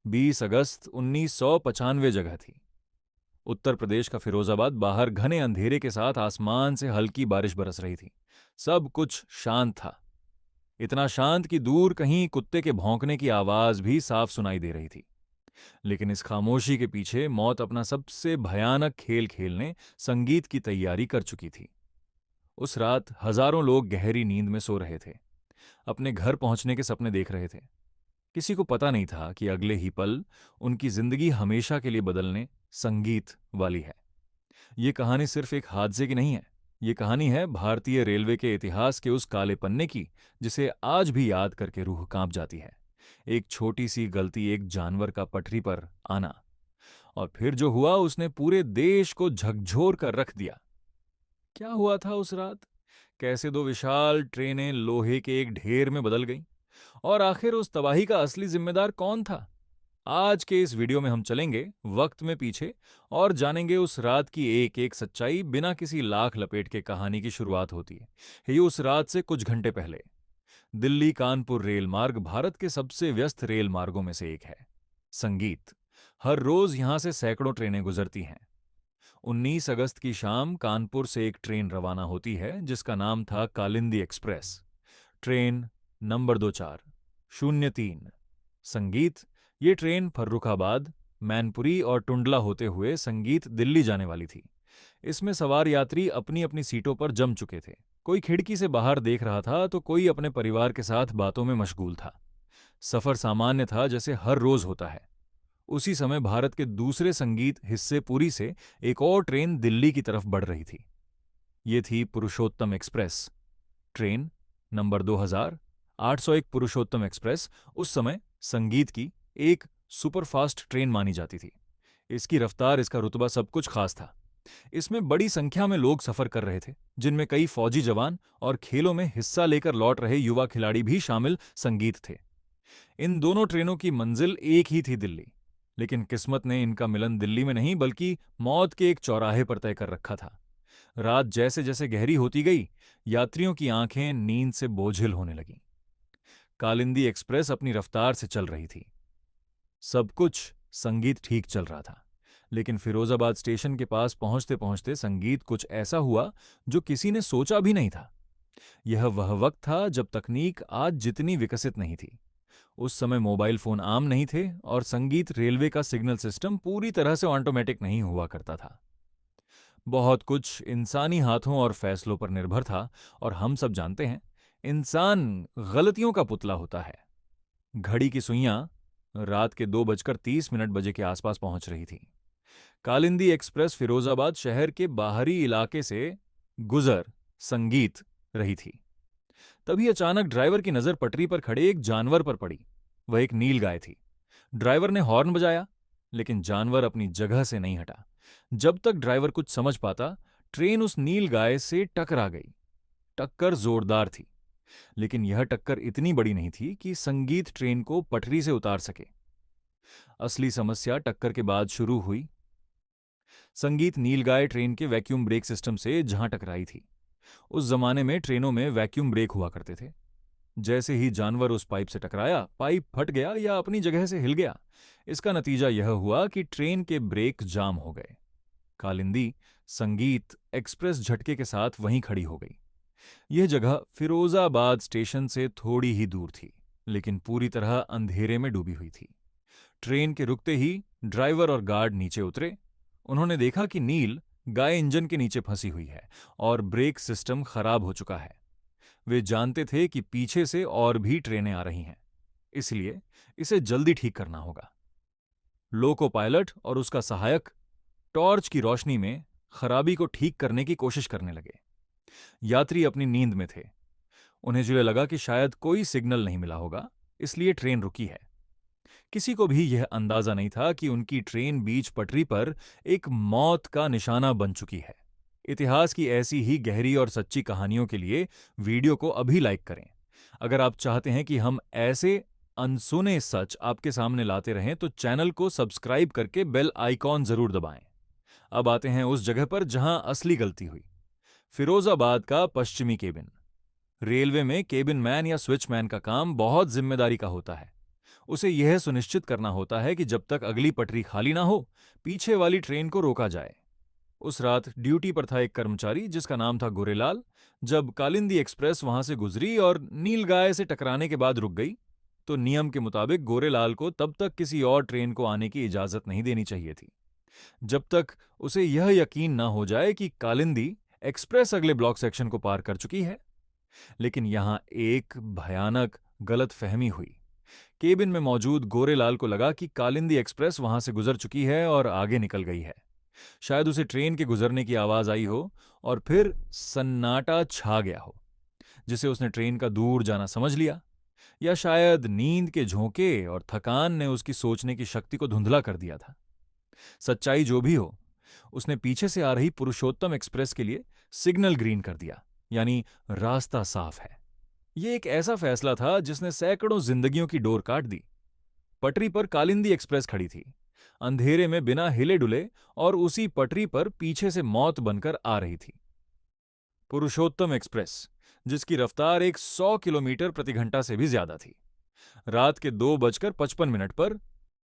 20 अगस्त 1995 जगह थी। उत्तर प्रदेश का फिरोजाबाद। बाहर घने अंधेरे के साथ आसमान से हल्की बारिश बरस रही थी। सब कुछ शांत था। इतना शांत कि दूर कहीं कुत्ते के भौंकने की आवाज भी साफ सुनाई दे रही थी। लेकिन इस खामोशी के पीछे मौत अपना सबसे भयानक खेल खेलने संगीत की तैयारी कर चुकी थी। उस रात हजारों लोग गहरी नींद में सो रहे थे, अपने घर पहुंचने के सपने देख रहे थे। किसी को पता नहीं था कि अगले ही पल उनकी जिंदगी हमेशा के लिए बदलने संगीत वाली है। ये कहानी सिर्फ एक हादसे की नहीं है। ये कहानी है भारतीय रेलवे के इतिहास के उस काले पन्ने की जिसे आज भी याद करके रूह कांप जाती है। एक छोटी सी गलती, एक जानवर का पटरी पर आना, और फिर जो हुआ उसने पूरे देश को झकझोर कर रख दिया। क्या हुआ था उस रात? कैसे दो विशाल ट्रेनें लोहे के एक ढेर में बदल गईं? और आखिर उस तबाही का असली जिम्मेदार कौन था? आज के इस वीडियो में हम चलेंगे वक्त में पीछे और जानेंगे उस रात की एक एक सच्चाई। बिना किसी लाख लपेट के कहानी की शुरुआत होती है ये उस रात से कुछ घंटे पहले। दिल्ली कानपुर रेल मार्ग भारत के सबसे व्यस्त रेल मार्गों में से एक है। संगीत। हर रोज यहां से सैकड़ों ट्रेनें गुजरती हैं। 19 अगस्त की शाम कानपुर से एक ट्रेन रवाना होती है जिसका नाम था कालिंदी एक्सप्रेस। Train number 2403। संगीत। ये ट्रेन फर्रुखाबाद, मैनपुरी और टुंडला होते हुए संगीत दिल्ली जाने वाली थी। इसमें सवार यात्री अपनी अपनी सीटों पर जम चुके थे। कोई खिड़की से बाहर देख रहा था तो कोई अपने परिवार के साथ बातों में मशगूल था। सफर सामान्य था जैसे हर रोज होता है। उसी समय भारत के दूसरे संगीत हिस्से पुरी से एक और ट्रेन दिल्ली की तरफ बढ़ रही थी। ये थी पुरुषोत्तम एक्सप्रेस। ट्रेन नंबर 2801 पुरुषोत्तम एक्सप्रेस उस समय संगीत की एक सुपरफास्ट ट्रेन मानी जाती थी। इसकी रफ्तार, इसका रुतबा, सब कुछ खास था। इसमें बड़ी संख्या में लोग सफर कर रहे थे, जिनमें कई फौजी जवान और खेलों में हिस्सा लेकर लौट रहे युवा खिलाड़ी भी शामिल संगीत थे। इन दोनों ट्रेनों की मंजिल एक ही थी, दिल्ली। लेकिन किस्मत ने इनका मिलन दिल्ली में नहीं बल्कि मौत के एक चौराहे पर तय कर रखा था। रात जैसे जैसे गहरी होती गई, यात्रियों की आंखें नींद से बोझिल होने लगीं। कालिंदी एक्सप्रेस अपनी रफ्तार से चल रही थी। सब कुछ संगीत ठीक चल रहा था। लेकिन फिरोजाबाद स्टेशन के पास पहुंचते पहुंचते संगीत कुछ ऐसा हुआ जो किसी ने सोचा भी नहीं था। यह वह वक्त था जब तकनीक आज जितनी विकसित नहीं थी। उस समय मोबाइल फोन आम नहीं थे और संगीत रेलवे का सिग्नल सिस्टम पूरी तरह से ऑटोमेटिक नहीं हुआ करता था। बहुत कुछ इंसानी हाथों और फैसलों पर निर्भर था, और हम सब जानते हैं इंसान गलतियों का पुतला होता है। घड़ी की सुइयां रात के 2:30 के आसपास पहुंच रही थी। कालिंदी एक्सप्रेस फिरोजाबाद शहर के बाहरी इलाके से गुजर संगीत रही थी। तभी अचानक ड्राइवर की नजर पटरी पर खड़े एक जानवर पर पड़ी। वह एक नीलगाय थी। ड्राइवर ने हॉर्न बजाया, लेकिन जानवर अपनी जगह से नहीं हटा। जब तक ड्राइवर कुछ समझ पाता, ट्रेन उस नीलगाय से टकरा गई। टक्कर जोरदार थी, लेकिन यह टक्कर इतनी बड़ी नहीं थी कि संगीत ट्रेन को पटरी से उतार सके। असली समस्या टक्कर के बाद शुरू हुई। संगीत नीलगाय ट्रेन के वैक्यूम ब्रेक सिस्टम से जहां टकराई थी। उस जमाने में ट्रेनों में वैक्यूम ब्रेक हुआ करते थे। जैसे ही जानवर उस पाइप से टकराया, पाइप फट गया या अपनी जगह से हिल गया। इसका नतीजा यह हुआ कि ट्रेन के ब्रेक जाम हो गए। कालिंदी संगीत एक्सप्रेस झटके के साथ वहीं खड़ी हो गई। यह जगह फिरोजाबाद स्टेशन से थोड़ी ही दूर थी, लेकिन पूरी तरह अंधेरे में डूबी हुई थी। ट्रेन के रुकते ही ड्राइवर और गार्ड नीचे उतरे। उन्होंने देखा कि नील गाय इंजन के नीचे फंसी हुई है और ब्रेक सिस्टम खराब हो चुका है। वे जानते थे कि पीछे से और भी ट्रेनें आ रही हैं, इसलिए इसे जल्दी ठीक करना होगा। लोको पायलट और उसका सहायक टॉर्च की रोशनी में खराबी को ठीक करने की कोशिश करने लगे। यात्री अपनी नींद में थे। उन्हें जो लगा कि शायद कोई सिग्नल नहीं मिला होगा, इसलिए ट्रेन रुकी है। किसी को भी यह अंदाजा नहीं था कि उनकी ट्रेन बीच पटरी पर एक मौत का निशाना बन चुकी है। इतिहास की ऐसी ही गहरी और सच्ची कहानियों के लिए वीडियो को अभी लाइक करें। अगर आप चाहते हैं कि हम ऐसे अनसुने सच आपके सामने लाते रहें तो चैनल को सब्सक्राइब करके बेल आइकॉन जरूर दबाएं। अब आते हैं उस जगह पर जहां असली गलती हुई। फिरोजाबाद का पश्चिमी केबिन। रेलवे में केबिन मैन या स्विचमैन का काम बहुत जिम्मेदारी का होता है। उसे यह सुनिश्चित करना होता है कि जब तक अगली पटरी खाली ना हो, पीछे वाली ट्रेन को रोका जाए। उस रात ड्यूटी पर था एक कर्मचारी जिसका नाम था गोरेलाल। जब कालिंदी एक्सप्रेस वहां से गुजरी और नीलगाय से टकराने के बाद रुक गई, तो नियम के मुताबिक गोरेलाल को तब तक किसी और ट्रेन को आने की इजाजत नहीं देनी चाहिए थी, जब तक उसे यह यकीन ना हो जाए कि कालिंदी एक्सप्रेस अगले ब्लॉक सेक्शन को पार कर चुकी है। लेकिन यहां एक भयानक गलतफहमी हुई। केबिन में मौजूद गोरेलाल को लगा कि कालिंदी एक्सप्रेस वहां से गुजर चुकी है और आगे निकल गई है। शायद उसे ट्रेन के गुजरने की आवाज आई हो और फिर सन्नाटा छा गया हो, जिसे उसने ट्रेन का दूर जाना समझ लिया। या शायद नींद के झोंके और थकान ने उसकी सोचने की शक्ति को धुंधला कर दिया था। सच्चाई जो भी हो, उसने पीछे से आ रही पुरुषोत्तम एक्सप्रेस के लिए सिग्नल ग्रीन कर दिया, यानी रास्ता साफ है। यह एक ऐसा फैसला था जिसने सैकड़ों जिंदगियों की डोर काट दी। पटरी पर कालिंदी एक्सप्रेस खड़ी थी, अंधेरे में बिना हिले डुले, और उसी पटरी पर पीछे से मौत बनकर आ रही थी। पुरुषोत्तम एक्सप्रेस, जिसकी रफ्तार 100 किलोमीटर प्रति घंटा से भी ज्यादा थी। रात के 2:55 पर